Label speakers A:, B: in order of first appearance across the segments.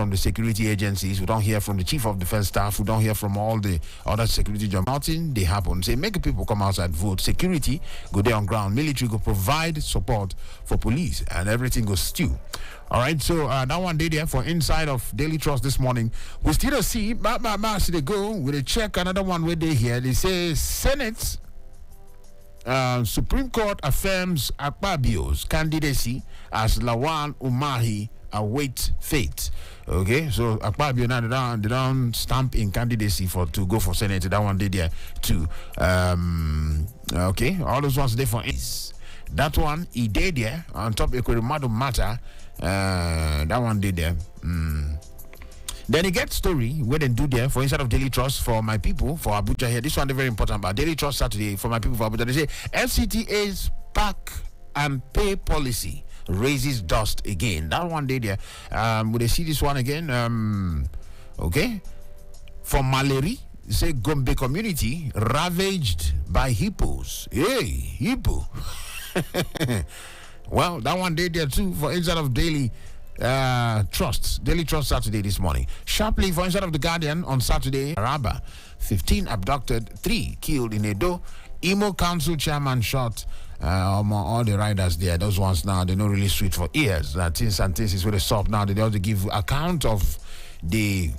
A: from the security agencies. We don't hear from the chief of defense staff. We don't hear from all the other security jobs. Nothing they happen. Say, make people come outside, vote. Security go there on ground. Military go provide support for police, and everything goes stew. All right, so that one day there for Inside of Daily Trust this morning. We still see, they go with a check. Another one where they here. They say Senate, Supreme Court affirms Akpabio's candidacy as Lawan Umahi await fate. Okay, so Akpabio now they don't stamp in candidacy to go for Senate. That one day there too. Okay, all those ones there for is. That one, he did there on top of Equarimado matter. That one did there. Then he gets story where they do there for Inside of Daily Trust for my people for Abuja here. This one is very important about Daily Trust Saturday for my people for Abuja. They say FCTA's pack and pay policy raises dust again. That one did there. Will they see this one again? Okay. For Maleri, say Gombe community ravaged by hippos. Hey, hippo. Well, that one day there too for Inside of Daily Daily Trust Saturday this morning. Sharply for Inside of the Guardian on Saturday, Araba, 15 abducted, 3 killed in Edo. Imo Council chairman shot. All the riders there, those ones now, they're not really sweet for ears. Things and things is really soft now. They also give account of the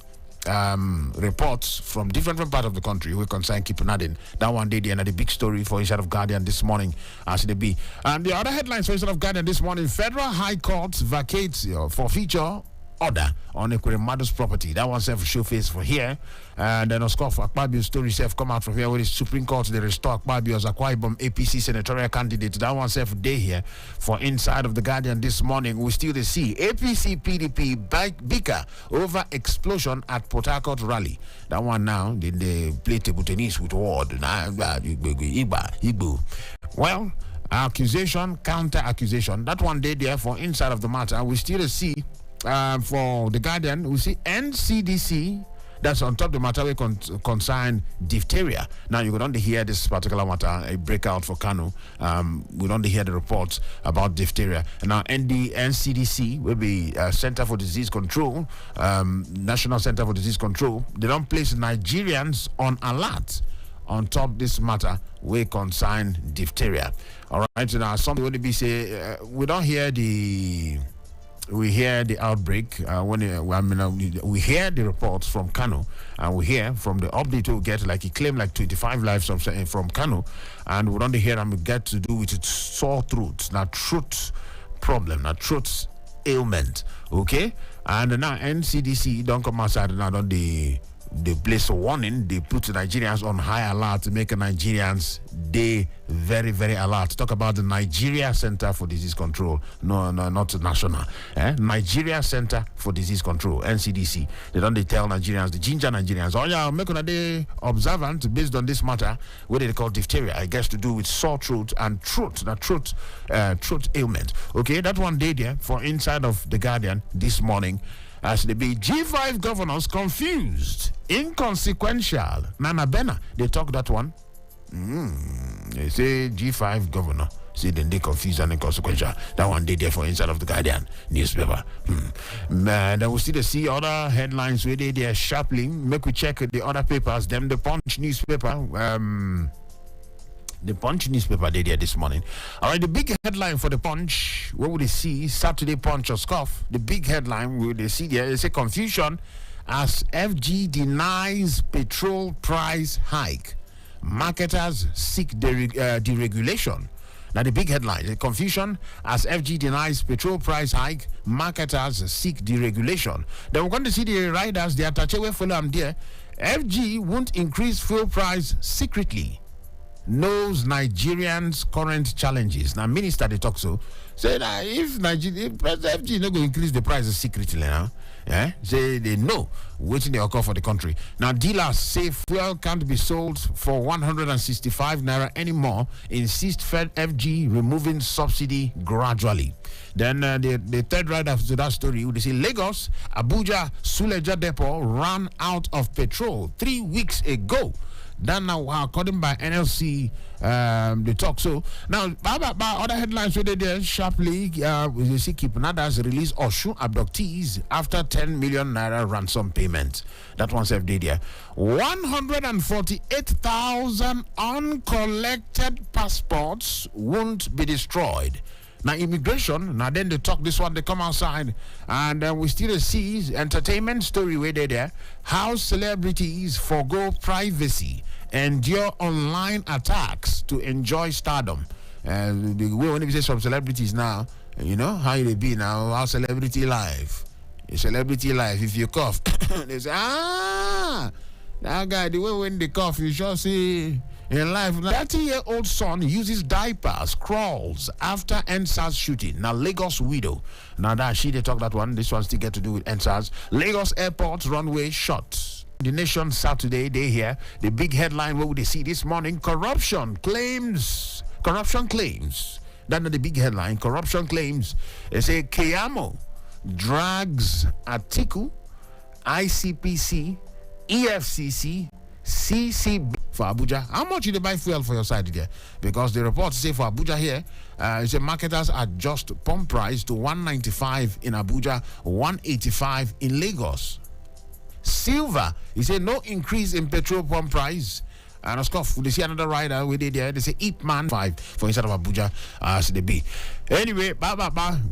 A: reports from different parts of the country who concern keep adding. That one day, the big story for Inside of Guardian this morning, as it be. And the other headlines for Inside of Guardian this morning: Federal High Court vacates forfeiture order on Equirimado's property. That one self show face for here. And then, of course, Akpabio's story self come out from here with the Supreme Court. They restore Akpabio as Akwa Ibom APC senatorial candidate. That one self day here for Inside of the Guardian this morning. We still see APC PDP bicker over explosion at Port Harcourt rally. That one now, they play table tennis with Ward. Igbo. Well, accusation, counter accusation. That one day there for Inside of the matter. We still see for the Guardian, we see NCDC. That's on top of the matter we concern diphtheria. Now you don't hear this particular matter, a breakout for Kano. We don't hear the reports about diphtheria. And now NCDC will be Center for Disease Control, National Center for Disease Control. They don't place Nigerians on alert on top this matter we concern diphtheria. All right, so now something would be say we don't hear the. We hear the outbreak we hear the reports from Kano, and we hear from the update we get, like he claimed like 25 lives from Kano, and we don't hear and we get to do with its sore throat, now throat problem, now throat ailment, okay? And now NCDC don't come outside now, don't they place a warning, they put Nigerians on high alert to make Nigerians they very, very alert. Talk about the Nigeria Center for Disease Control. No, not national. Nigeria Center for Disease Control, NCDC. They tell Nigerians, the ginger Nigerians, oh yeah, make a day observant based on this matter, what they call diphtheria. I guess to do with sore throat and throat ailment. Okay, that one day there for Inside of the Guardian this morning. As they be G5 governors confused, inconsequential. Nana Bena, they talk that one. They say G5 governor. See, then they confused and inconsequential. That one day there for Inside of the Guardian newspaper. Then we see other headlines where they are sharply. Make we check the other papers. Them the Punch newspaper. The Punch newspaper did here this morning. All right, the big headline for the Punch, what would they see? Saturday Punch or Scuff. The big headline, what would they see there? They say confusion as FG denies petrol price hike. Marketers seek deregulation. Now the big headline, the confusion as FG denies petrol price hike. Marketers seek deregulation. Then we're going to see the riders, the Atachewe follow them there. FG won't increase fuel price secretly. Knows Nigerians' current challenges. Now, minister they talk so say that if President FG not going to increase the prices secretly now, say they know waiting they occur for the country. Now, dealers say fuel can't be sold for 165 naira anymore. Insist Fed FG removing subsidy gradually. Then the third rider to that story, they say Lagos, Abuja, Suleja Depot ran out of petrol 3 weeks ago. That now, according by NLC, they talk. So now, by other headlines, where they there sharply, you see, Kipnadas release Oshun abductees after 10 million naira ransom payment. That one said there. 148,000 uncollected passports won't be destroyed. Now immigration, now then they talk this one, they come outside, and we still see entertainment story where they there. How celebrities forgo privacy, endure online attacks to enjoy stardom. The way when we say some celebrities now, you know how they be now, how celebrity life. Celebrity life, if you cough, they say, that guy, the way when they cough, you sure see. In life, 30-year-old son uses diapers, crawls after NSAS shooting. Now, Lagos widow. Now, that they talk that one. This one still get to do with NSAS. Lagos airport runway shut. The Nation Saturday, they hear the big headline. What would they see this morning? Corruption claims. That's not the big headline. Corruption claims. They say Keyamo drags Atiku, ICPC, EFCC, CCB for Abuja. How much did they buy fuel for your side there? Because the reports say for Abuja here, the marketers adjust pump price to 195 in Abuja, 185 in Lagos. Silver, he said no increase in petrol pump price. And of course, they see another rider with it there. They say Eat Man 5 for inside of Abuja as they be. Anyway,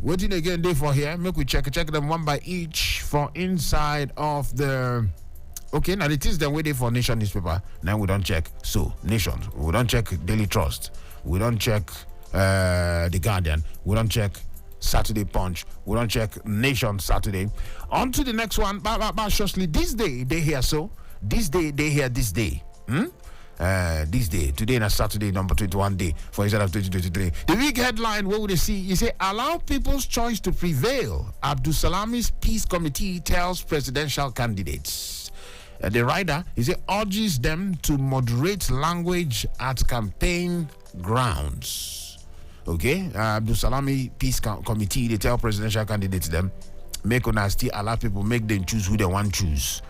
A: waiting again day for here. Make we check them one by each for inside of the. Okay, now it is the waiting for Nation newspaper. Now we don't check. So, Nation. We don't check Daily Trust. We don't check The Guardian. We don't check Saturday Punch. We don't check Nation Saturday. On to the next one. Shortly, this day, they hear so. This day, they hear this day. This day, today is Saturday, number 21 day for inside of 2023. The big headline, what would they see? You say, allow people's choice to prevail. Abdul Salami's Peace Committee tells presidential candidates. The rider, he said, urges them to moderate language at campaign grounds. Okay, Abdul Salami Peace Committee, they tell presidential candidates them, make honesty, allow people, make them choose who they want to choose.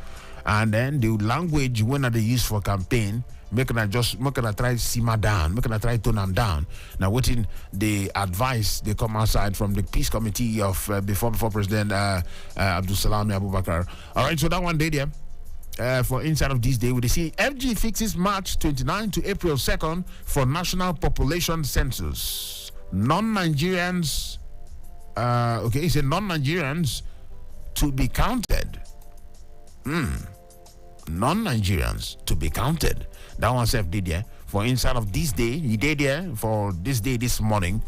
A: And then the language, when they use for campaign, make them try simmer down, make them try tone them down. Now, waiting the advice they come outside from the Peace Committee of before President Abdul Salami Abubakar. All right, so that one day there. For inside of this day, we see FG fixes March 29 to April 2nd for national population census. Non-Nigerians, he said non-Nigerians to be counted. Non-Nigerians to be counted. That one self did there. For inside of this day, he did there for this day this morning.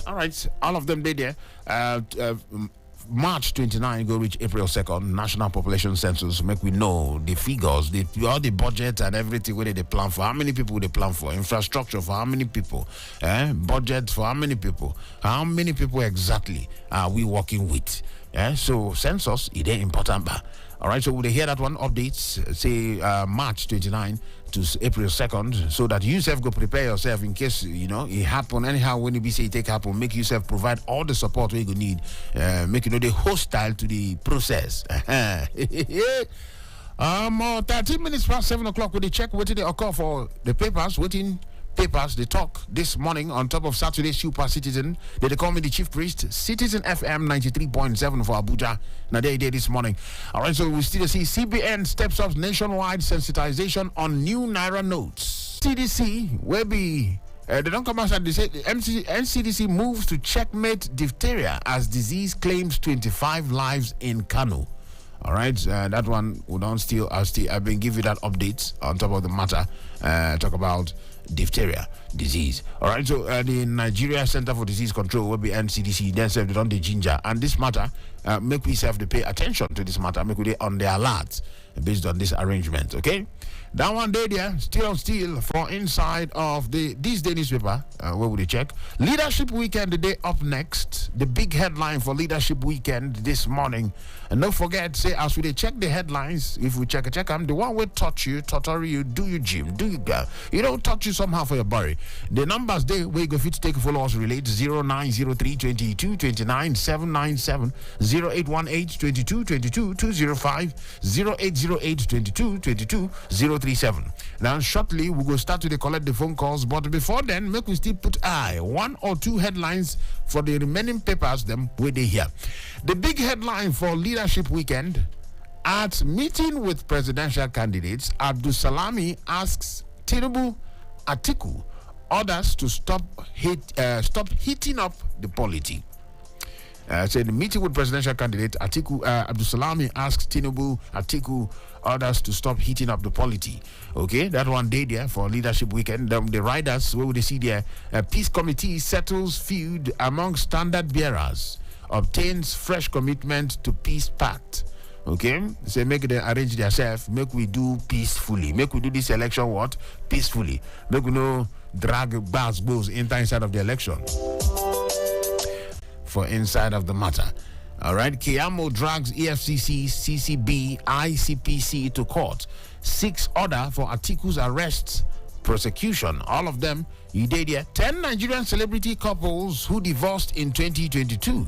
A: All right, all of them did there. March 29 go reach April 2nd, national population census. Make we know the figures, all the budget and everything where they plan for. How many people they plan for? Infrastructure for how many people? Budget for how many people? How many people exactly are we working with? So census is important. All right, so we hear that one updates, say March 29 to April 2nd, so that you self go prepare yourself in case, it happen. Anyhow, when you be say it take happen, make yourself provide all the support we need, make the hostile to the process. 13 minutes past 7 o'clock, we check what they occur for the papers, they talk this morning on top of Saturday Super Citizen. They call me the chief priest. Citizen FM 93.7 for Abuja. Now they did this morning. All right, so we still see CBN steps up nationwide sensitization on new Naira notes. CDC will be. They don't come outside. They say the NCDC moves to checkmate diphtheria as disease claims 25 lives in Kano. All right, that one we don't still. I've been giving you that updates on top of the matter. Talk about diphtheria disease. All right, so the Nigeria Center for Disease Control will be NCDC. Then serve on the ginger and this matter. Make we have to pay attention to this matter. Make we on the alert based on this arrangement. Okay, that one day there still for inside of this day newspaper. Where would you check? Leadership Weekend the day up next. The big headline for Leadership Weekend this morning. And don't forget, say as we check the headlines, if we check them, the one will touch you, tutor you, do you gym, do you go. You don't touch you somehow for your body. The numbers there where you go fit to take a follow us relate 0903 22 29 797 0818 22 22 205 0808 22 22 037. Now shortly we will start to collect the phone calls, but before then make we still put eye one or two headlines for the remaining papers them where they here. The big headline for Leadership Weekend: at meeting with presidential candidates, Abdul Salami asks Tinubu, Atiku, others to stop heating up the polity. So in the meeting with presidential candidate Atiku, Abdul Salami asks Tinubu, Atiku, others to stop heating up the polity. Okay, that one day there for Leadership Weekend. The riders, where would they see there? Peace committee settles feud among standard bearers, obtains fresh commitment to peace pact. Okay, so make them arrange themselves, make we do peacefully, make we do this election what? Peacefully. Make we no drag bars inside of the election. For inside of the matter. All right, Keyamo drags EFCC, CCB, ICPC to court. 6 order for Atiku's arrests, prosecution. All of them, you did here. 10 Nigerian celebrity couples who divorced in 2022.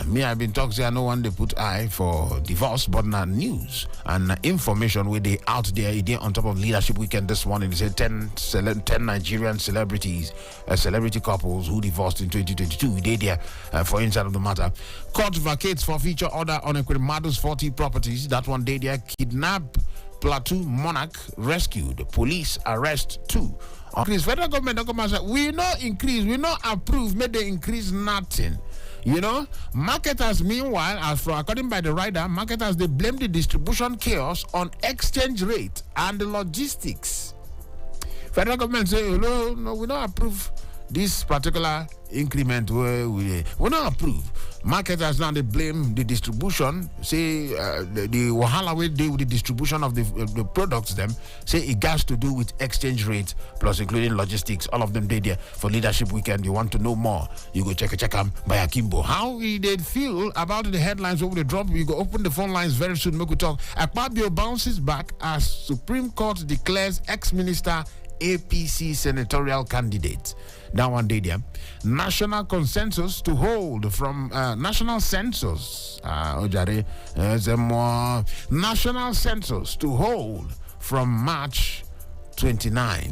A: Me, I've been talking, I know one they put eye for divorce, but not news and information where they out there. It on top of Leadership Weekend this morning. They said 10 Nigerian celebrities, celebrity couples who divorced in 2022. We did there for inside of the matter. Court vacates forfeiture order on Ekwemadu's 40 properties. That one day there. Kidnap Plateau monarch rescued. Police arrest 2. Increase. Federal government don't come and say, we no increase, we no approve, may they increase nothing. You know, marketers, meanwhile, according by the rider, marketers, they blame the distribution chaos on exchange rate and the logistics. Federal government say, no, we don't approve this particular increment. We don't approve. Marketers now they blame the distribution. Say the wahala we deal with the distribution of the products. Them say it has to do with exchange rate plus including logistics. All of them did there for Leadership Weekend. You want to know more? You go check them by Akimbo. How we did feel about the headlines over the drop? We go open the phone lines very soon. Make we talk. Akpabio bounces back as Supreme Court declares ex-minister APC senatorial candidate. That one day there. National consensus to hold from national census. Ezemmuo. National census to hold from March 29.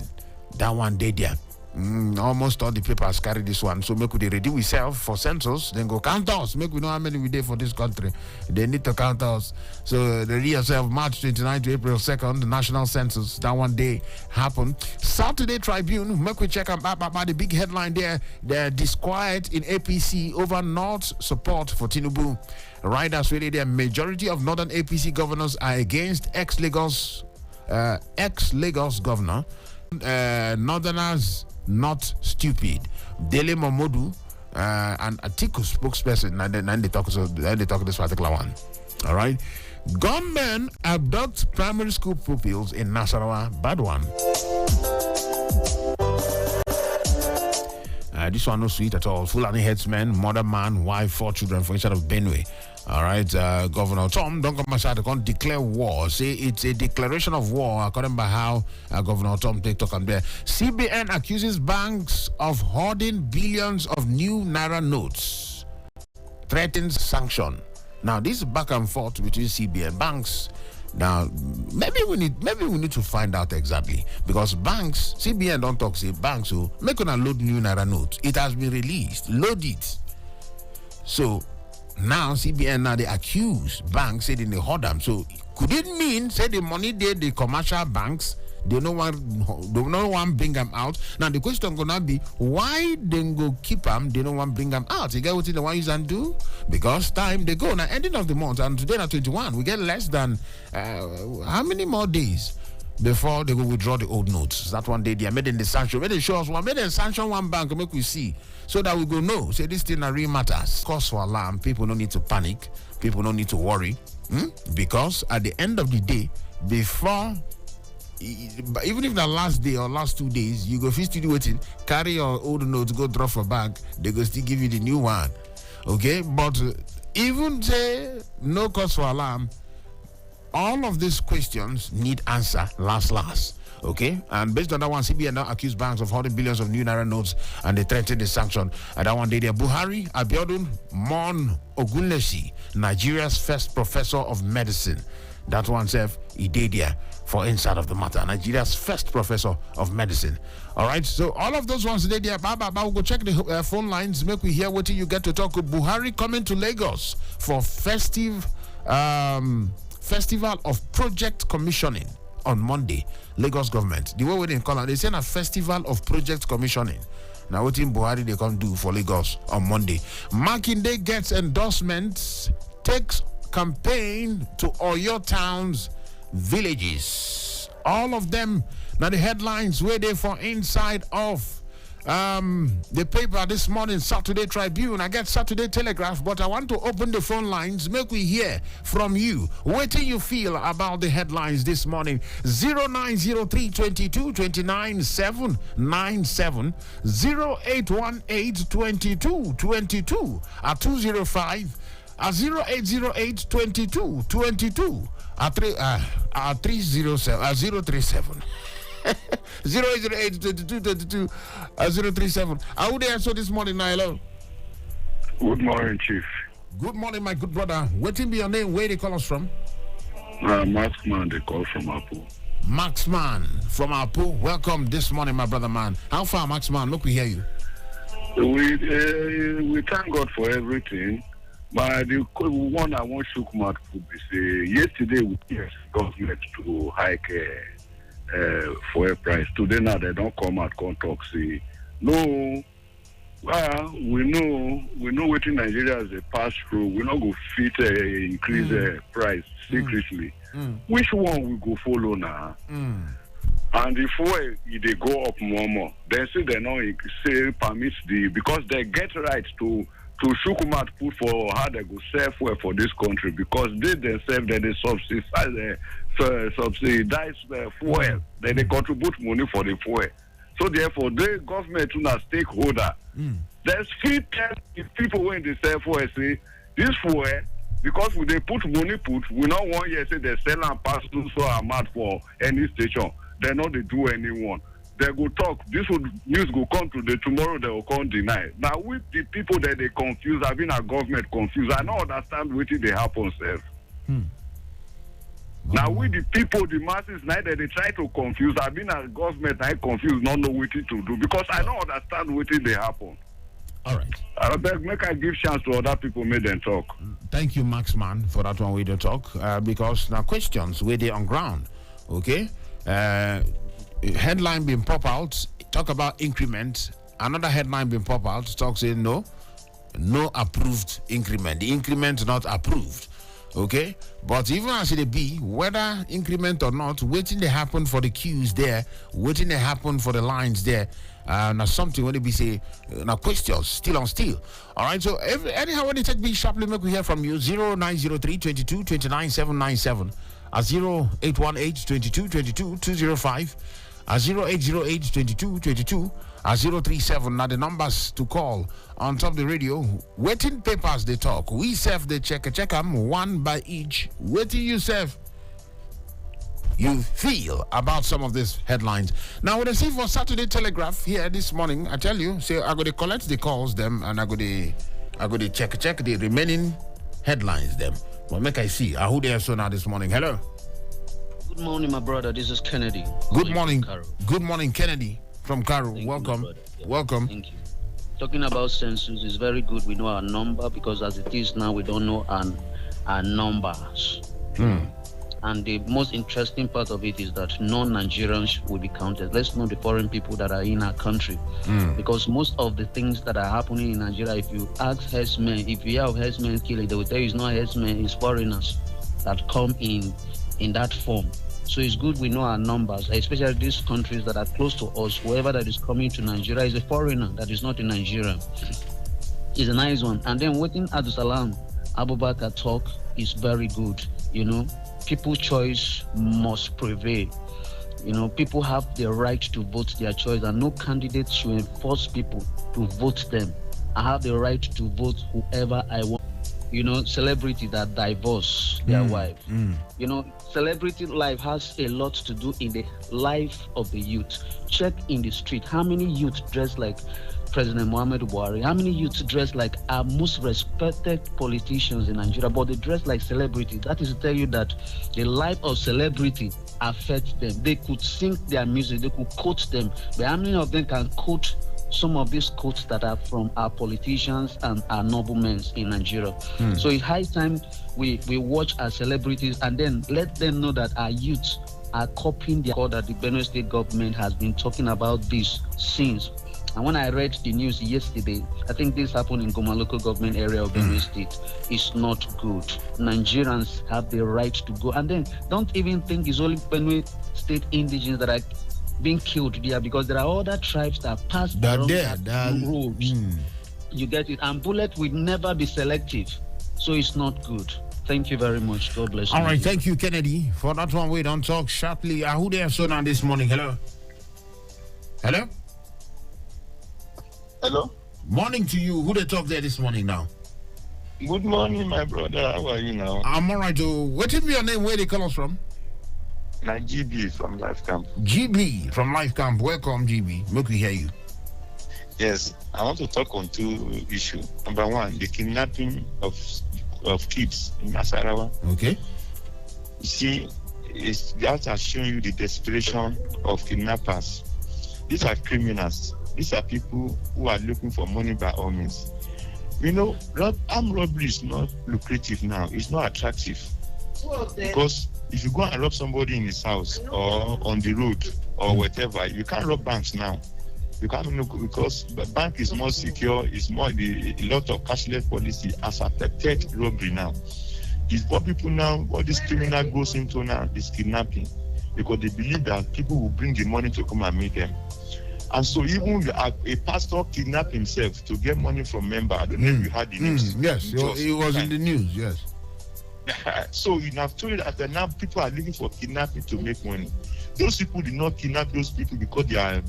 A: That one day there. Almost all the papers carry this one. So make we ready we self for census, then go count us. Make we know how many we did for this country. They need to count us. So ready yourself March 29 to April 2nd, the national census. That one day happen. Saturday Tribune, make we check out the big headline there. The disquiet in APC over North's support for Tinubu. Riders really the majority of Northern APC governors are against ex-Lagos governor. Northerners not stupid. Dele Momodu and Atiku spokesperson, and they talk this particular one. All right. Gunmen abduct primary school pupils in Nasarawa. Bad one. This one no sweet at all. Fulani headsman, mother man, wife, 4 children for inside of Benue. All right, Governor Tom don't come outside to declare war. Say it's a declaration of war according by how Governor Tom talk and there. CBN accuses banks of hoarding billions of new naira notes. Threatens sanction. Now this back and forth between CBN banks. Now maybe we need to find out exactly, because banks, CBN don't talk, say banks who make on a load new naira notes. It has been released, load it. So now CBN now they accuse banks saying they hoard them. So could it mean say the money the commercial banks they no one bring them out? Now the question gonna be why they go keep them? They don't want bring them out. You get what they want use and do? Because time they go now ending of the month and today at 21 we get less than how many more days before they go withdraw the old notes. That one day they are made in the sanction. Made they show us one, made they sanction one bank make we see so that we go know. Say this thing really matters. Cause for alarm. People don't need to panic. People don't need to worry. Because at the end of the day, before even if the last day or last 2 days, you go still waiting, carry your old notes, go drop for bank, they go still give you the new one. Okay? But even say no cause for alarm, all of these questions need answer last. Okay, and based on that one, CBN now accused banks of holding billions of new naira notes, and they threatened the sanction. And that one day there, Buhari Abiodun Mon Ogunlesi, Nigeria's first professor of medicine. That one self, he did there for inside of the matter. Nigeria's first professor of medicine. All right, so all of those ones today there. We'll go check the phone lines. Make we hear what you get to talk with Buhari coming to Lagos for festival of project commissioning on Monday. Lagos government, the way we didn't call it, they say a festival of project commissioning. Now what in Buhari they come do for Lagos on Monday. Makinde gets endorsements, takes campaign to Oyo towns, villages. All of them. Now the headlines where they for inside of the paper this morning, Saturday Tribune. I get Saturday Telegraph, but I want to open the phone lines. Make we hear from you. What do you feel about the headlines this morning? 0903 22 29 797 0818 22 22 at 205 at 0808 22 22 at 307 037 0808 22 22 037. How would they answer this morning, Nilo?
B: Good morning, Chief.
A: Good morning, my good brother. What will be your name? Where they call us from?
B: Maxman, they call from Abu.
A: Maxman from Abu. Welcome this morning, my brother man. How far, Maxman? Look, we hear you.
B: We thank God for everything. But the one I want to come out to say yesterday we asked government to hike fuel price. Today now they don't come out and talk say no. Well, we know what in Nigeria as a pass through. We not go fit increase price secretly. Which one we go follow now? And if they go up more, they say they not say permits because they get right to Shukumat put for how they go sell fuel for this country because they themselves they subsidize fuel, then they contribute money for the fuel. So therefore, the government is a stakeholder. There's few people when they sell fuel say this fuel because when they put money we not want you say they sell and pass through so amount for any station. They know they do anyone. They go talk. This news go come to the tomorrow. They will come deny. Now with the people that they confuse, I've been a government confused. I don't understand what they happen, self. Now with the people, the masses, now that they try to confuse, I've been a government. I confused, not know what to do because I don't understand what they happen.
A: All right.
B: I beg, make I give chance to other people, make them talk.
A: Thank you, Maxman, for that one way to talk. Because now questions where they on ground, okay. Headline being pop out, talk about increment. Another headline being pop out, talk saying no approved increment. The increment not approved. Okay, but even as it be, whether increment or not, waiting to happen for the queues there, waiting to happen for the lines there. Now something when they be say now questions still on still. All right, so anyhow when they take me sharply, make we hear from you. 0903 22 29 797 0818 22 22 205 0808 22 22 037. Now the numbers to call on top of the radio. Waiting papers they talk. We serve the check them one by each. Waiting you serve. You feel about some of these headlines. Now, when I see for Saturday Telegraph here this morning, I tell you, say I go to collect the calls them and I go to check the remaining headlines them. But make I see who they are so now this morning. Hello.
C: Good morning, my brother. This is Kennedy.
A: Good morning. Good morning, Kennedy from Cairo. Welcome. Welcome.
C: Thank you. Talking about census is very good. We know our number because as it is now, we don't know our numbers. And the most interesting part of it is that non-Nigerians will be counted. Let's know the foreign people that are in our country. Because most of the things that are happening in Nigeria, if you ask herdsmen, if you have herdsmen killing, they will tell you it's not herdsmen, it's foreigners that come in that form. So it's good we know our numbers, especially these countries that are close to us. Whoever that is coming to Nigeria is a foreigner that is not in Nigeria. It's a nice one. And then waiting Abdulsalam Abubakar talk is very good, you know. People's choice must prevail. You know, people have the right to vote their choice, and no candidate should enforce people to vote them. I have the right to vote whoever I want. celebrity that divorce their wife. Celebrity life has a lot to do in the life of the youth. Check in the street, how many youth dress like President Muhammadu Buhari? How many youths dress like our most respected politicians in Nigeria, but they dress like celebrities? That is to tell you that the life of celebrity affects them. They could sing their music, they could quote them, but how many of them can quote some of these quotes that are from our politicians and our noblemen in Nigeria? So it's high time we watch our celebrities and then let them know that our youths are copying the call that the Benue State government has been talking about this since. And when I read the news yesterday, I think this happened in Goma local government area of Benue State. It's not good. Nigerians have the right to go. And then don't even think it's only Benue State indigents that are being killed there, because there are other tribes that pass the roads. You get it? And bullet will never be selective. So it's not good. Thank you very much. God bless you.
A: All right, thank you, Kennedy. For that one, we don't talk sharply. Who they have so now this morning? Hello? Hello?
D: Hello?
A: Morning to you. Who they talk there this morning now?
D: Good morning, my brother. How are you now?
A: I'm all right. What is your name? Where they call us from?
D: Like GB from Life Camp.
A: GB from Life Camp. Welcome, GB. Make we hear you.
D: Yes, I want to talk on two issues. Number one, the kidnapping of kids in Nasarawa.
A: Okay.
D: You see, that has shown you the desperation of kidnappers. These are criminals. These are people who are looking for money by all means. Armed robbery is not lucrative now. It's not attractive. Because if you go and rob somebody in his house or on the road or whatever, you can't rob banks now. You can't, because the bank is more secure. It's more a lot of cashless policy has affected robbery now. It's what people now, what this criminal goes into now is kidnapping, because they believe that people will bring the money to come and meet them. And so even a pastor kidnapped himself to get money from member. I don't know if you heard the news.
A: Yes, it was in the news, yes.
D: So you have told you that now people are looking for kidnapping to make money. Those people did not kidnap those people because they are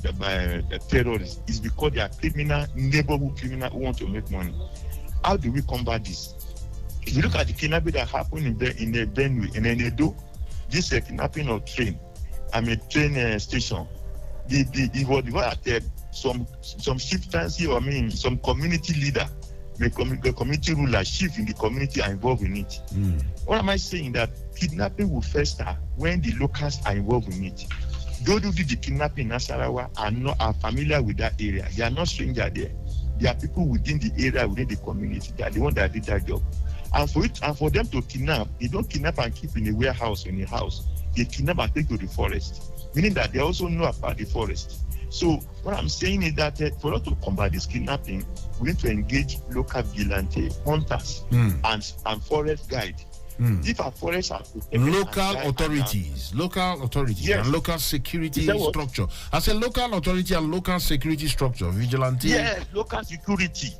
D: terrorists. It's because they are neighborhood criminal who want to make money. How do we combat this? If you look at the kidnapping that happened in Benue, in Edo, this kidnapping of train station, it was at some chieftaincy, some community leader, the community ruler, chief in the community are involved in it. What am I saying? That kidnapping will fester when the locals are involved in it. Those who did the kidnapping in Nasarawa are familiar with that area. They are not strangers there. They are people within the area, within the community. They are the ones that did that job. And for them to kidnap, they don't kidnap and keep in a warehouse or in a house. They kidnap and take to the forest, meaning that they also know about the forest. So what I'm saying is that for us to combat this kidnapping, we need to engage local vigilante hunters and forest guide. If our forests are
A: local authorities, yes, and local security structure. I said local authority and local security structure, vigilante.
D: Yes, local security.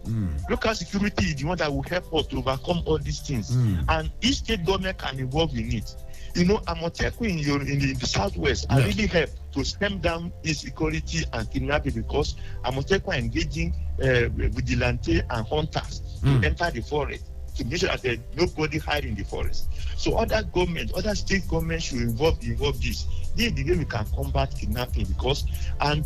D: Local security is the one that will help us to overcome all these things. And each state government can involve in it. Amoteku in the southwest are really help to stem down insecurity and kidnapping, because Amoteku are engaging vigilante and hunters to enter the forest to make sure that nobody hide in the forest. So other state governments should involve this. This is the way we can combat kidnapping, because and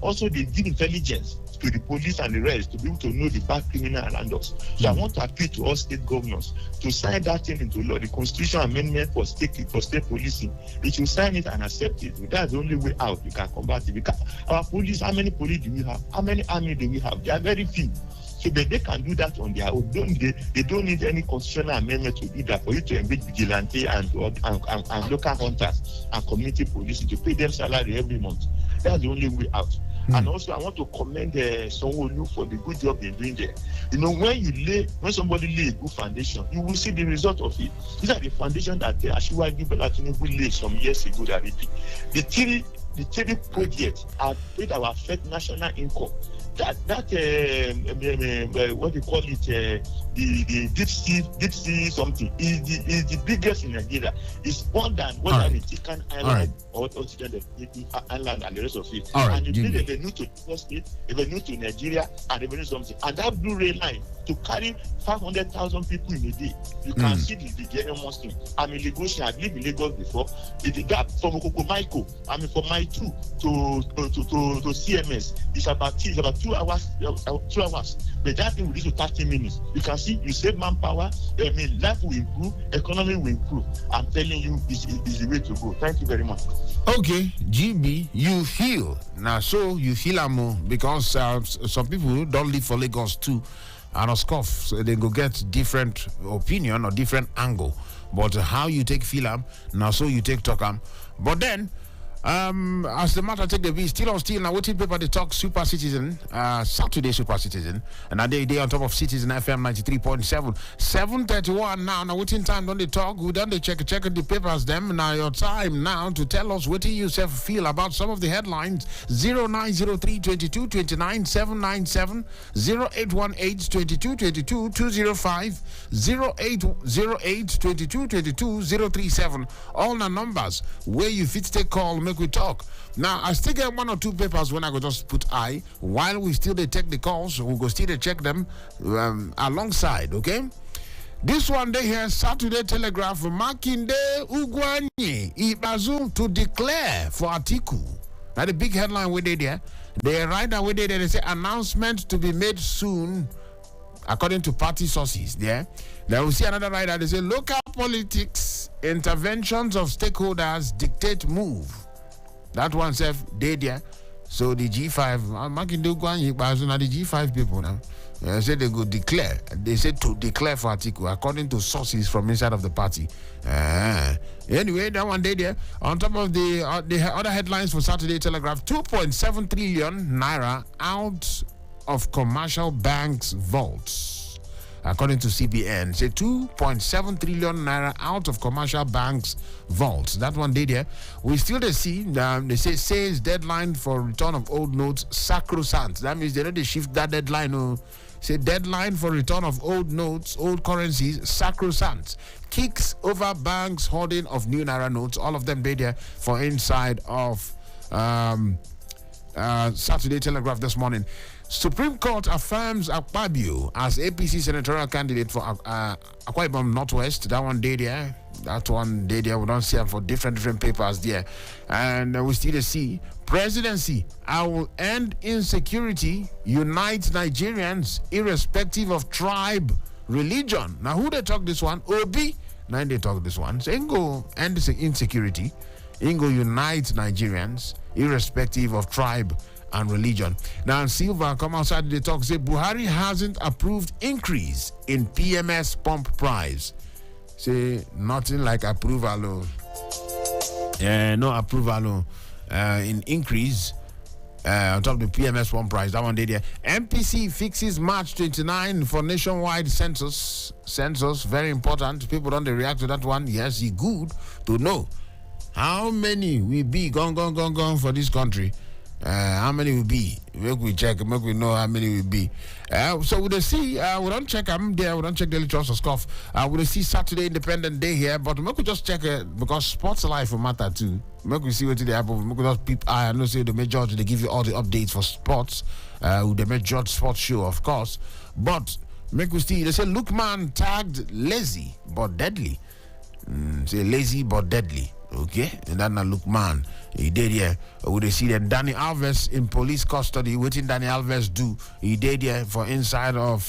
D: also they give intelligence to the police and the rest to be able to know the bad criminal around us. So I want to appeal to all state governors to sign that thing into law, the constitutional amendment for state policing. They should sign it and accept it. That's the only way out we can combat it. Because our police, how many police do we have? How many army do we have? They are very few. So they can do that on their own. They don't need any constitutional amendment to do that, for you to engage vigilante and local hunters and community police to pay them salary every month. That's the only way out. And also, I want to commend Sanwo-Olu for the good job they're doing there. When somebody lay a good foundation, you will see the result of it. These are the foundation that Asiwaju Bola Tinubu laid some years ago already. The three projects that will affect national income. what they call it, the deep sea something is the biggest in Nigeria. It's more than whether the Chicken Island or the Island and the rest of it. And you need a venue to Lagos State, a venue to Nigeria, and a venue something. And that blue rail line to carry 500,000 people in a day. You can see the enormous thing. I'm in Lagos. I've lived in Lagos before. The gap from Okokomaiko, from Mile 2 to CMS is about 2 hours. 2 hours. But that thing will reach to 30 minutes. You can see you save manpower. I mean, life will improve, economy will improve. I'm telling you, this is the way to go. Thank you very much.
A: Okay, GB, you feel now, so you feel more because some people don't live for Lagos too. And of course, so they go get different opinion or different angle. But how you take Philam, now so you take Tokam. But then, as the matter take the beat, still now waiting paper they talk Super Citizen, Saturday Super Citizen, and a day on top of Citizen FM 93.7. 7:31 now waiting time don't they talk, we done they check the papers them. Now your time now to tell us what you yourself feel about some of the headlines. 0903 22 29 797 0818 22 22 205 0808 22 22 037. All the numbers where you fit take call. Make we talk. Now, I still get 1 or 2 papers when I go just put I. While we still they take the calls, we go still they check them alongside, okay? This one day here, Saturday Telegraph, Makinde Ugwanye Ibazu to declare for Atiku. Now the big headline we did there. They write that we did there, they say announcement to be made soon, according to party sources there. Then we see another writer, they say local politics, interventions of stakeholders dictate move. That one said dead there. So the G5, the G5 people now. Said they go declare. They said to declare for Atiku according to sources from inside of the party. Anyway, that one day there. On top of the other headlines for Saturday Telegraph, 2.7 trillion naira out of commercial banks' vaults. According to CBN, say 2.7 trillion naira out of commercial banks' vaults. That one day there. We still see, they say says deadline for return of old notes sacrosanct. That means they know they shift that deadline. Say deadline for return of old notes, old currencies, sacrosanct. Kicks over banks hoarding of new naira notes. All of them there for inside of Saturday Telegraph this morning. Supreme Court affirms Akpabio as APC senatorial candidate for Akwa Ibom Northwest. That one day there. That one day there. We don't see them for different papers there. And we still see presidency. I will end insecurity, unite Nigerians irrespective of tribe, religion. Now who they talk this one? Obi. Now they talk this one. So Ingo end insecurity. Ingo unite Nigerians irrespective of tribe and religion. Now Silva come outside the talk, say Buhari hasn't approved increase in PMS pump price. Say nothing like approval. No approval in increase on top of the PMS pump price. That one day there. MPC fixes March 29 for nationwide census. Census very important. People don't react to that one. Yes, it's good to know how many will be gone for this country. How many will be? Make we check, make we know how many will be. So we see, we don't check them there, we don't check Daily Trust or Scoff. We see Saturday Independent Day here, but make we just check it because sports life will matter too. Make we see what they happen. Make we just peep. I know say the major they give you all the updates for sports. The major sports show, of course. But make we see, they say Lookman tagged lazy but deadly. Say lazy but deadly. Okay, and then look man, he did here. Would they see that Danny Alves in police custody? What did Danny Alves do? He did here for inside of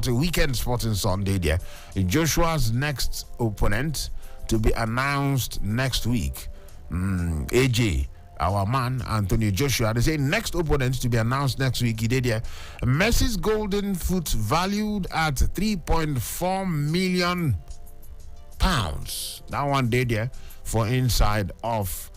A: Weekend Sporting Sunday there. Joshua's next opponent to be announced next week. AJ, our man Anthony Joshua. They say next opponent to be announced next week. He did here. Messi's golden foot valued at 3.4 million pounds. That one day there. For inside of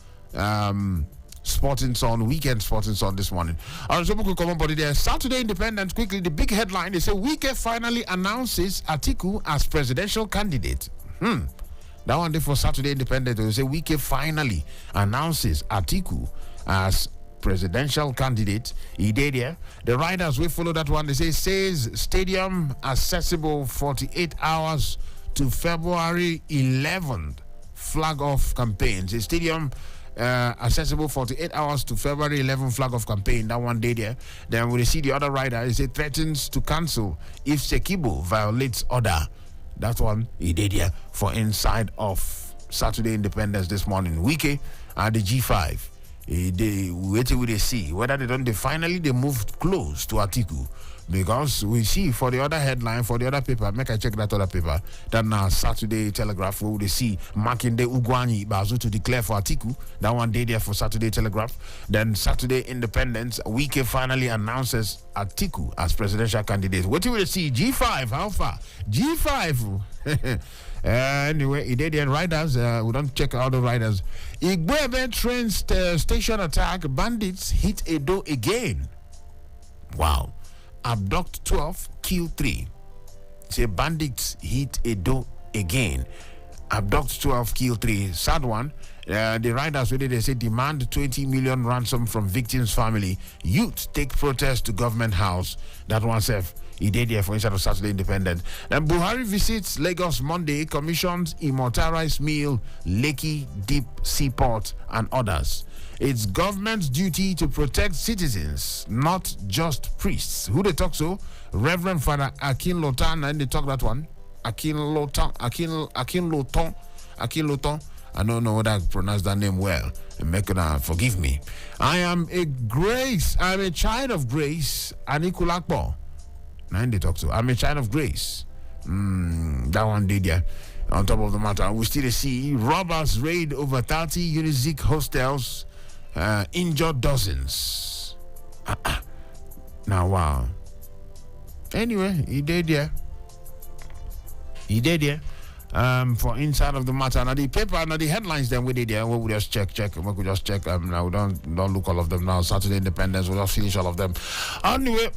A: Sporting Sun, Weekend Sporting Sun this morning. Alright, so we could come on body there. Saturday Independent, quickly, the big headline, they say Wike finally announces Atiku as presidential candidate. That one day for Saturday Independent, they say Wike finally announces Atiku as presidential candidate. He did here. The riders will follow that one. They say says stadium accessible 48 hours to February 11th. Flag off campaign. The stadium accessible 48 hours to February 11 flag off campaign. That one day there. Then we see the other rider. He said threatens to cancel if Sekibo violates order. That one he did here for inside of Saturday Independence this morning. Wiki and the G5. They waiting with a see whether they finally moved close to Atiku. Because we see for the other headline, for the other paper, make I check that other paper, that now Saturday Telegraph, where we see Makinde Ugwani Bazu to declare for Atiku. That one day there for Saturday Telegraph. Then Saturday Independence, Wike finally announces Atiku as presidential candidate. What do we see? G5, how far? G5. Anyway, he did the riders. We don't check out the riders. Igwebe train station attack. Bandits hit Edo again. Wow. Abduct 12, kill 3. Say bandits hit Edo again. Abduct 12, kill 3. Sad one. The riders, they say demand 20 million ransom from victims' family. Youth take protest to government house. That one safe. He did here for inside of Saturday Independent. Then Buhari visits Lagos Monday, commissions immortalized meal, Lekki Deep Seaport, and others. It's government's duty to protect citizens, not just priests. Who they talk to? Reverend Father Akin Lotan, and they talk that one. Akin Lotan. I don't know whether I pronounce that name well. Forgive me. I'm a child of grace. Anikulakbo. And they talk to. I'm a child of grace. That one did, yeah. On top of the matter, we still see robbers raid over 30 Unizik hostels, injured dozens. Now, wow. Anyway, he did, yeah. For inside of the matter. Now the paper, now the headlines then we did there. We will just check. We could just check. Now we don't look all of them now. Saturday Independence, we'll just finish all of them. Anyway,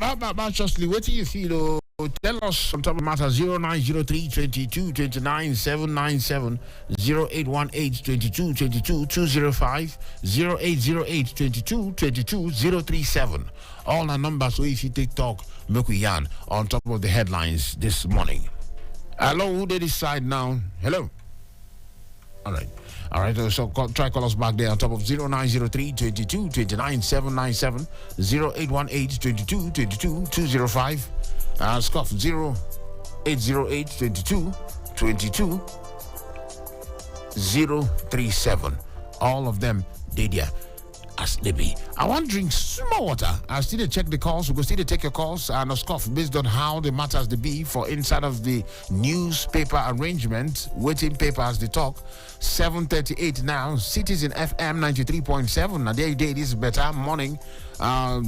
A: justly, what do you feel? Tell us on top of the matter. 0903 22 29 797 0818 22 22 205 0808 22 22 037. All our numbers. So if you take talk, make we yarn on top of the headlines this morning. Hello, who did this side now? Hello. All right. So try call us back there on top of 0903 22 29 797 0818 22 22 205. Scuff 0808 22 22 037. All of them did here. As they be. I want to drink small water. I still check the calls. We go still take your calls and a scoff based on how the matters they be for inside of the newspaper arrangement. Waiting papers they talk. 7:38 now. Citizen FM 93.7. Now there it is better morning.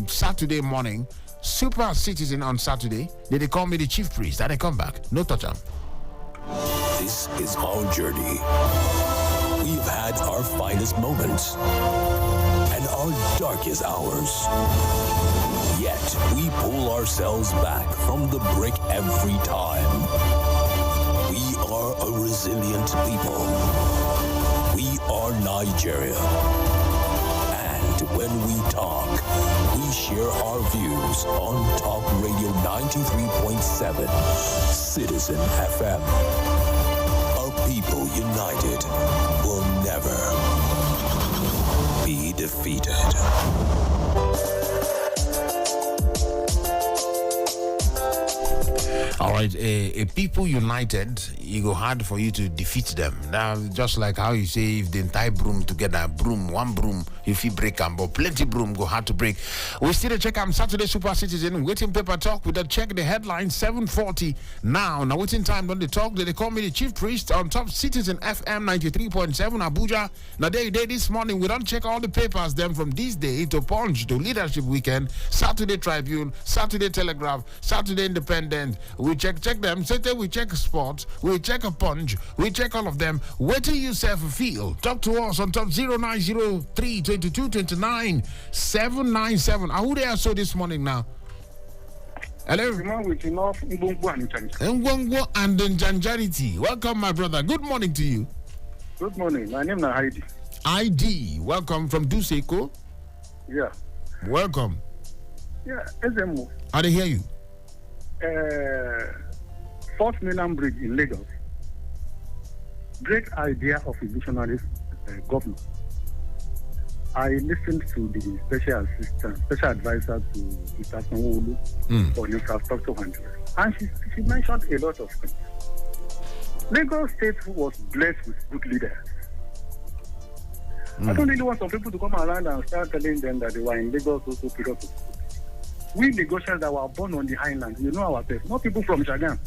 A: Saturday morning. Super Citizen on Saturday. They call me the chief priest. And they come back. No touch on.
E: This is our journey. We've had our finest moments and our darkest hours. Yet we pull ourselves back from the brink every time. We are a resilient people. We are Nigeria. And when we talk, we share our views on Talk Radio 93.7, Citizen FM. A people united will never be defeated.
A: All right, a people united, it go hard for you to defeat them. Now, just like how you say, if the entire broom together, one broom, if you break them, but plenty broom go hard to break. We still check on Saturday Super Citizen, waiting paper talk. We check the headline 7:40 now. Now, waiting time don't they talk? They call me the chief priest on top Citizen FM 93.7 Abuja. Now, this morning, we don't check all the papers them from this day to Punch to Leadership Weekend, Saturday Tribune, Saturday Telegraph, Saturday Independent. We check them. Saturday we check sports. We check a Punch. We check all of them. Where do you self feel? Talk to us on top 0903 22 29 797. Who they are so this morning now? Hello. Ngwongwo and Njanjarity. Welcome, my brother. Good morning to you.
B: Good morning. My name is Heidi.
A: ID. Welcome from Duseko.
B: Yeah.
A: Welcome.
F: Yeah, Ezemmuo.
A: I didn't hear you.
F: Fourth Mainland Bridge in Lagos. Great idea of a visionary governor. I listened to the special advisor to Mr. Ezemmuo on infrastructure and she mentioned a lot of things. Lagos State was blessed with good leaders. I don't really want some people to come around and start telling them that they were in Lagos also period of school. We Lagosians that were born on the highlands, we know ourselves. Not people from Shagam.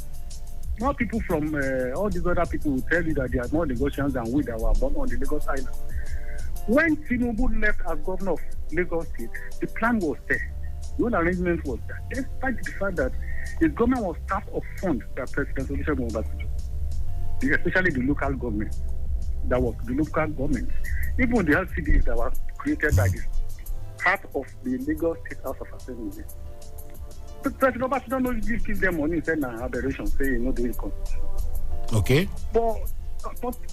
F: Not people from all these other people who tell you that they are more Lagosians than we that were born on the Lagos Island. When Tinubu left as governor of Lagos State, the plan was there. The whole arrangement was there. Despite the fact that his government was staffed of funds that President Olusegun Obasanjo, especially the local government, even the LCDs that were created by this part of the Lagos State House of Assembly. But President Obasanjo don't give them money and said, nah, aberration, say, you know, the constitution.
A: Okay.
F: But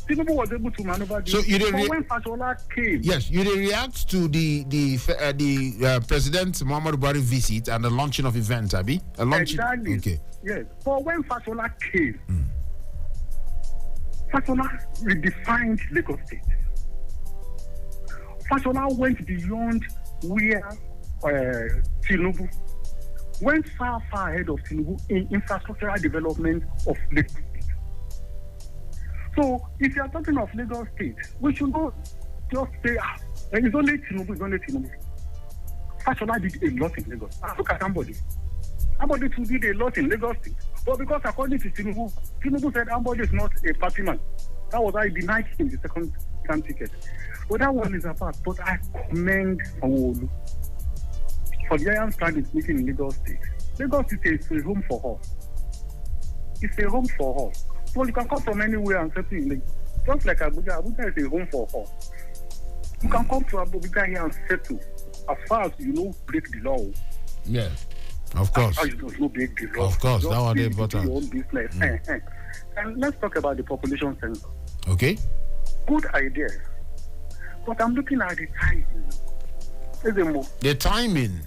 F: Tinubu was able to maneuver this.
A: So you didn't
F: when Fashola came.
A: Yes, you didn't react to the President Muhammadu Buhari visit and the launching of events, Abi?
F: Exactly.
A: Okay.
F: Yes. But when Fashola came, Fashola redefined Lagos State. Fashola went beyond where Tinubu went far ahead of Tinubu in infrastructural development of Lagos State. So, if you are talking of Lagos State, we should not just say, it's only Tinubu. Fashola did a lot in Lagos. Look at somebody. Somebody too did a lot in Lagos State. But because according to Tinubu said Ambody is not a party man. That was why he denied him the second term ticket. But that one is apart. But I commend Owolu for the Iron Standings meeting in Lagos State. Lagos State is a home for all. It's a home for all. So you can come from anywhere and settle in Lagos. Just like Abuja. Abuja is a home for all. You can come to Abuja here and settle as far as you know break the law.
A: Yeah. Of course.
F: As far as you know break the law.
A: Of course.
F: Just
A: That was the important.
F: Your own business. And let's talk about the population census.
A: Okay.
F: Good idea. But I'm looking at the timing.
A: The timing.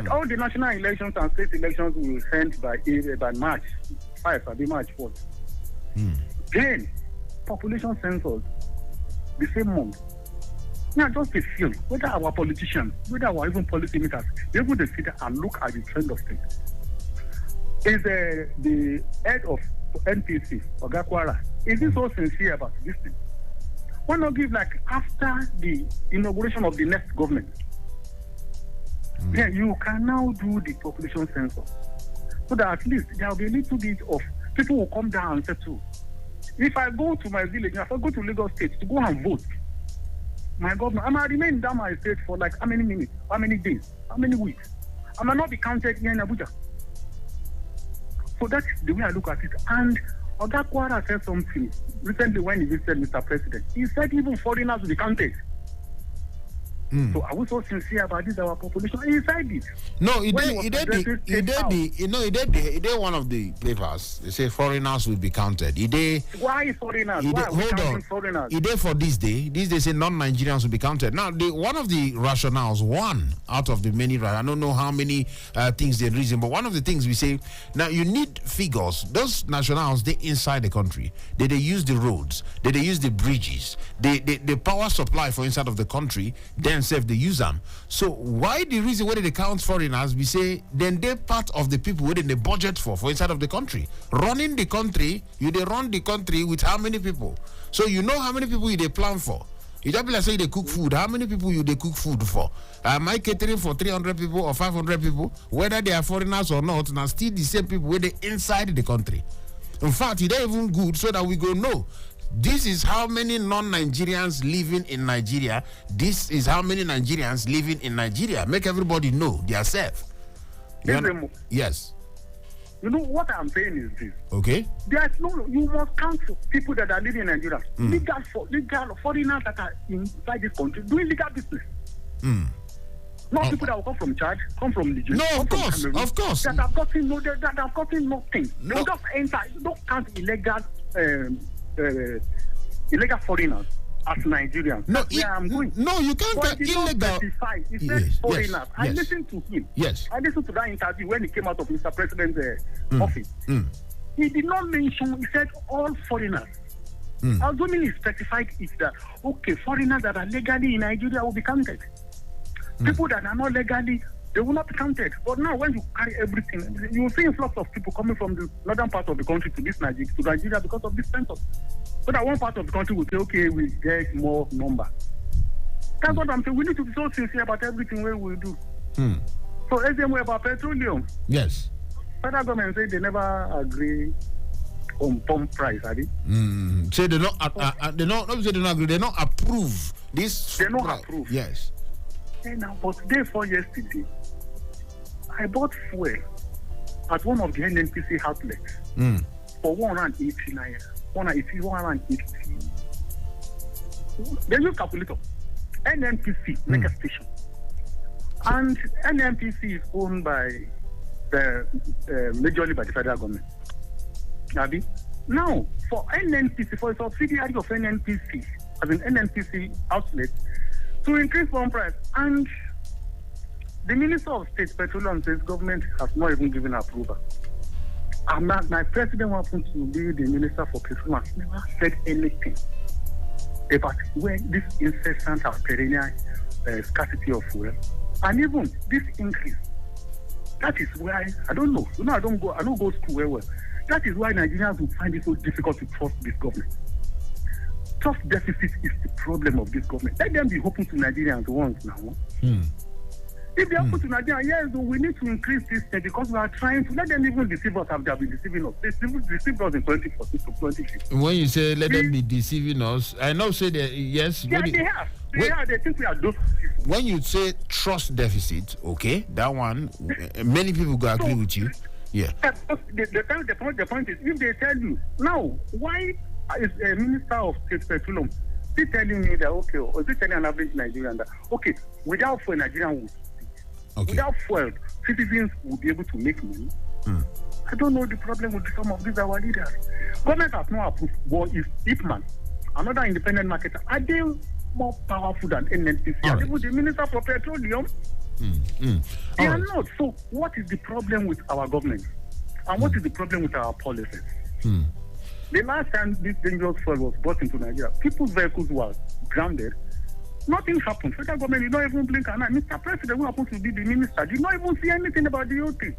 F: All the national elections and state elections will end by March 5, or March 4th. Then, population census, the same month. Now, just a feel whether our politicians, whether our even policymakers, they able to sit and look at the trend of things. Is the head of NPC, Ogakwara, is he so sincere about this thing? Why not give, like, after the inauguration of the next government? Yeah, you can now do the population census. So that at least there will be a little bit of people will come down and settle. If I go to my village, if I go to Lagos State to go and vote, my governor, I might remain down my state for like how many minutes, how many days, how many weeks? I might not be counted here in Abuja. So that's the way I look at it. And Oga Kwara said something recently when he visited Mr. President. He said even foreigners will be counted. So are we so sincere about this, our population? He said it.
A: No, he did one of the papers. They say foreigners will be counted.
F: Why foreigners? Why are we counting foreigners?
A: He did for this day. This day say non-Nigerians will be counted. Now, one of the rationales, one out of the many, I don't know how many things they reason, but one of the things we say, now you need figures. Those nationals, they inside the country. They use the roads. They use the bridges. The power supply for inside of the country, then self they use them. So why the reason why they count foreigners, we say then they're part of the people within the budget for inside of the country. Running the country, they run the country with how many people? So you know how many people they plan for. You just be like say they cook food. How many people they cook food for? Am I catering for 300 people or 500 people? Whether they are foreigners or not, now still the same people where they inside the country. In fact, it ain't even good so that we go know. This is how many non-Nigerians living in Nigeria. This is how many Nigerians living in Nigeria. Make everybody know themselves. Yes.
F: You know what I'm saying is this.
A: Okay.
F: You must count people that are living in Nigeria. Legal foreigners that are inside this country doing legal business. Not people that will come from Chad, come from Nigeria.
A: No, of course.
F: That have gotten nothing.
A: No.
F: They just enter. Don't count illegal foreigners. as Nigerians.
A: No,
F: That's where I'm going.
A: No, you can't
F: But
A: get
F: he don't
A: illegal.
F: specify. He
A: Yes,
F: said foreigners.
A: yes,
F: I
A: yes.
F: listened to him.
A: Yes.
F: I listened to that interview when he came out of Mr. President's office.
A: Mm.
F: He did not mention, he said all foreigners. Assuming he specified it that, okay, foreigners that are legally in Nigeria will be counted. People that are not legally, they will not be counted. But now when you carry everything, you will see influx of people coming from the northern part of the country to Nigeria because of this census. So that one part of the country will say, okay, we get more number. That's what I'm saying. We need to be so sincere about everything we do. So Ezemmuo about petroleum.
A: Yes.
F: Federal government say they never agree on pump price, are they?
A: Say they don't. They not say they don't agree. They don't approve this.
F: They don't approve.
A: Yes.
F: And now, but day for yesterday, I bought fuel at one of the NNPC outlets for 180 naira. 180. They use calculator. NNPC mega station, and NNPC is owned by majorly by the federal government. Abi? Now, for NNPC, for a subsidiary of NNPC, as an NNPC outlet, to increase pump price, and the Minister of State Petroleum says government has not even given approval. And my president happened to be the Minister for Petroleum, has never said anything about when this incessant and perennial scarcity of fuel, and even this increase. That is why I don't know. I don't go school well. That is why Nigerians will find it so difficult to trust this government. Trust deficit is the problem of this government. Let them be open to Nigerians once now. If they are open to Nigerians, yes, we need to increase this thing because we are trying to let them even deceive us as they have been deceiving us. They deceived us in 2014 to 2015.
A: When you say let them be deceiving us, I know say that yes.
F: Yeah, they have. They think we are those people.
A: When you say trust deficit, okay, that one, many people will agree with you. Yeah.
F: The point is, if they tell you, now, why is a Minister of State Petroleum still telling me that, okay, or is he telling an average Nigerian that, okay, without fuel, Nigerian would speak. Okay. Without fuel, citizens will be able to make money. I don't know the problem with some of these our leaders. Government has not approved, but if Ipman, another independent marketer, are they more powerful than NNPC?
A: Right.
F: Even the Minister for Petroleum? They are not. So what is the problem with our government? And what is the problem with our policies? The last time this dangerous fuel was brought into Nigeria, people's vehicles were grounded. Nothing happened. Federal government did not even blink an eye. Mr. President, who happens to be the minister, did not even see anything about the whole thing.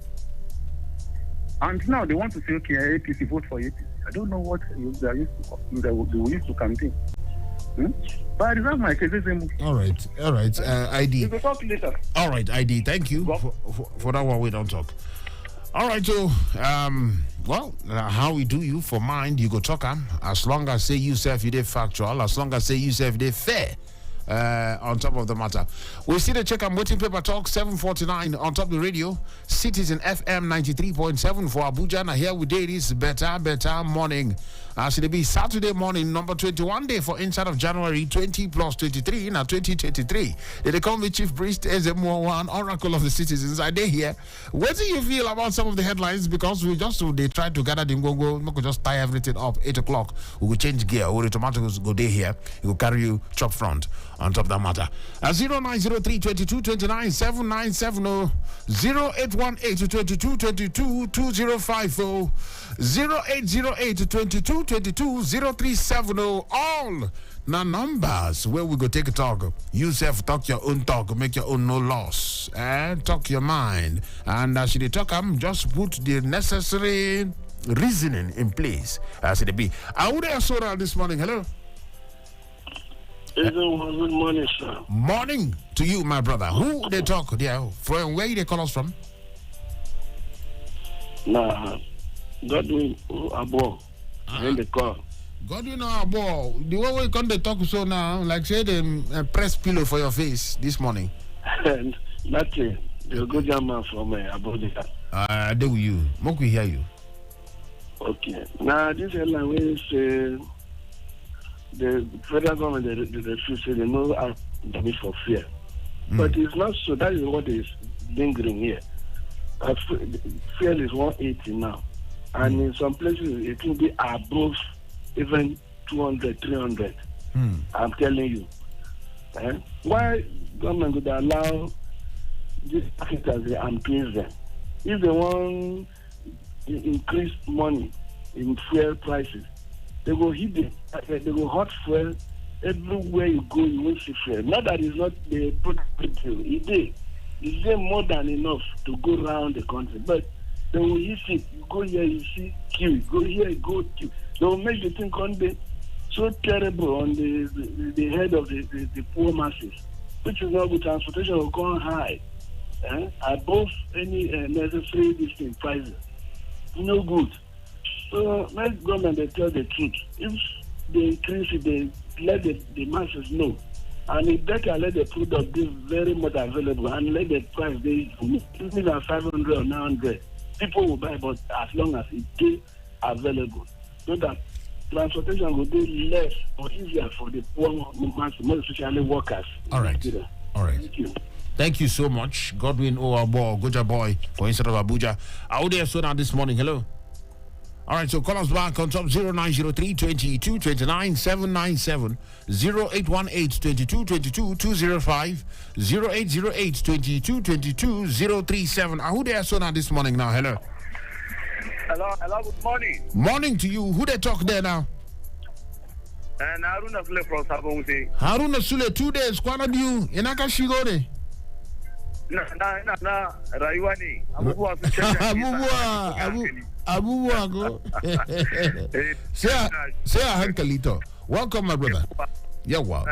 F: And now they want to say, okay, APC, vote for APC. I don't know what they used to campaign. But I reserve my case.
A: All right. ID.
F: We will talk later.
A: All right, ID. Thank you for that one. We don't talk. All right, so how we do you for mind, you go talk as long as say you self you did factual, as long as say you self did fair. On top of the matter, we see the check. I'm waiting paper talk 7:49 on top of the radio. Citizen FM 93.7 for Abuja. Now here we did is better morning. Should it be Saturday morning, number 21 day for inside of January 20 plus 23 now 2023. They call me Chief Priest Ezemmuo, one oracle of the citizens. I day here. What do you feel about some of the headlines? Because they try to gather the go. We could just tie everything up 8 o'clock. We will change gear. Or the tomatoes go day here. It will carry you chop front. On top of that matter, 0903 22 29 7970 0818 22 22 2050 0808 22 22 0370. All now numbers where we go take a talk. You self talk your own talk, make your own no loss, and talk your mind. And as you talk, just put the necessary reasoning in place. As it be, I would have saw that this morning. Hello.
G: Good morning, sir.
A: Morning to you, my brother. Who they talk there? From where they call us from?
G: Nah, Godwin Abuja. In the call.
A: Godwin Abuja. The way we come to talk so now, like say the press pillow for your face this morning.
G: Nothing. The good man from Abuja.
A: I do you. Mock we hear you.
G: Okay. Now this headline will say. The federal government, they refuse, they know the need for fear. But it's not so. That is what is lingering here. Fuel is 180 now. And in some places, it will be above even 200, 300. I'm telling you. Why government would allow these marketers and please them? If they want increase money in fuel prices, they will hit it. They will hot fuel everywhere you go. You will see fuel. Not that it's not the product deal. It's more than enough to go around the country, but they will use it. You go here, you see queue. You go here, you go queue. They will make the thing on the so terrible on the head of the poor masses, which is not good. Transportation will go high, above any necessary distinct prices. No good. So let government they tell the truth. If they increase it, they let the masses know. And it better let the product be very much available and let the price be even at 500 or 900. People will buy, but as long as it is available. So that transportation will be less or easier for the poor masses, more especially workers.
A: All right. All right.
G: Thank you.
A: Thank you so much. Godwin Oabo, Goja Boy, for instead of Abuja. Out there so now this morning. Hello. All right, so call us back on top 0903 22 29 797 0818 22 22 205 0808 22 22 037. Who there so now this morning now? Hello.
F: Hello, good morning.
A: Morning to you. Who they talk there now?
F: And Haruna Sule from Sabonse.
A: Haruna Sule, 2 days. Kwana biu. Inaka shigore.
F: Na rayuwa ne. Abubuwa sun canza.
A: Abubuwa go. Say a hankali to. Welcome, my brother. Yeah, wow.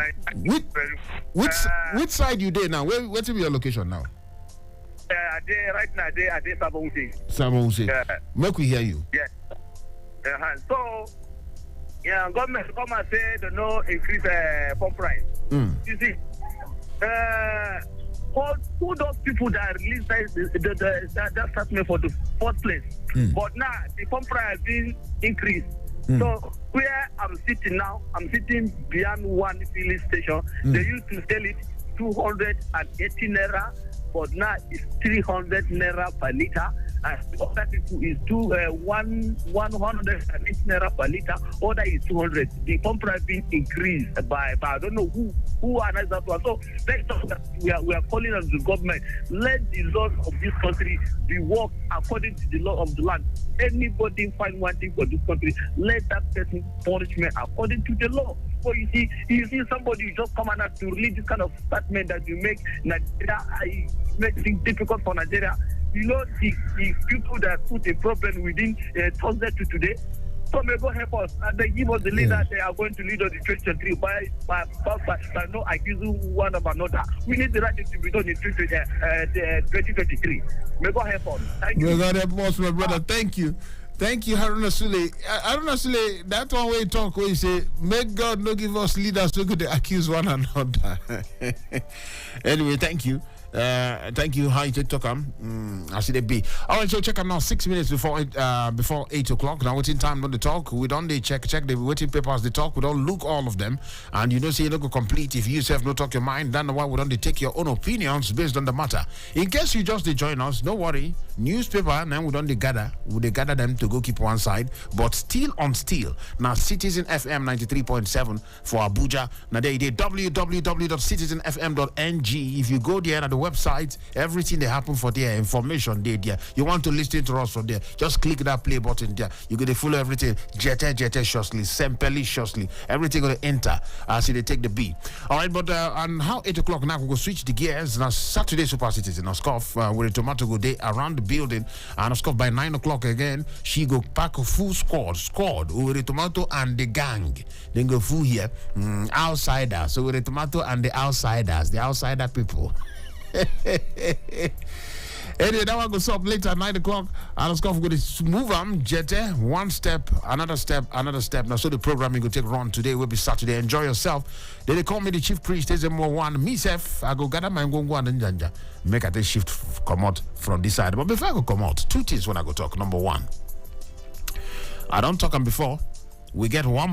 A: Which side you there now? What's your location now?
F: Right now, I did
A: Sabonse. Make we hear you.
F: Yeah. So, government come and say they no increase pump price. You see, who those people that released that statement for the first place? But now the pump price has been increased. So where I'm sitting now, I'm sitting beyond one filling station. They used to sell it 280 naira, but now it's 300 naira per liter. And other people is 108 naira per liter. Other is 200. The pump price being increased by I don't know who announced that one. So we are calling on the government. Let the laws of this country be worked according to the law of the land. Anybody find one thing for this country, let that person punishment according to the law. So you see somebody just come and to release this kind of statement that you make Nigeria, make things difficult for Nigeria. You know the people that put a problem within Thursday to today. So may God help us and they give us the leader they are going to lead us the 2023 by not accusing one of another. We need the right thing to be done in 2023. May God help us. Thank you.
A: May God help us, my brother. Thank you. Thank you, Haruna Sule. Haruna Sule, that one way you talk where you say, make God not give us leaders so good they accuse one another. Anyway, thank you. Thank you. Hi, TikTok. I see the B. All right, so check out now. 6 minutes before 8 o'clock. Now, waiting time on the talk. We don't check the waiting papers. The talk. We don't look all of them, and you don't say you don't go complete. If you yourself no talk your mind, then why we don't take your own opinions based on the matter. In case you just join us, don't worry. Newspaper now we don't gather. We gather them to go keep one side, but still on still. Now, Citizen FM 93.7 for Abuja. Now they www.citizenfm.ng. If you go there at the website, everything that happen for their information there. You want to listen to us from there, just click that play button there. You get to follow everything jete shortly, simply shortly. Everything gonna enter as they take the beat. All right, but on how 8 o'clock now we go switch the gears. Now Saturday Super Citizen, now scoff with a tomato go day around the building, and scoff by 9 o'clock again. She go pack a full squad with the tomato and the gang. Then go full here, outsiders. So with the tomato and the outsiders, the outsider people. Anyway, that one goes up later at 9 o'clock. And of course, we're going to move on. Jete, one step, another step, another step. Now, so the programming will take run today. Will be Saturday. Enjoy yourself. Then they call me the chief priest. Ezemmuo one. Myself, I go gather my ngongo and njanja. Make a day shift come out from this side. But before I go come out, two things when I go talk. Number one, I don't talk them before. We get one more.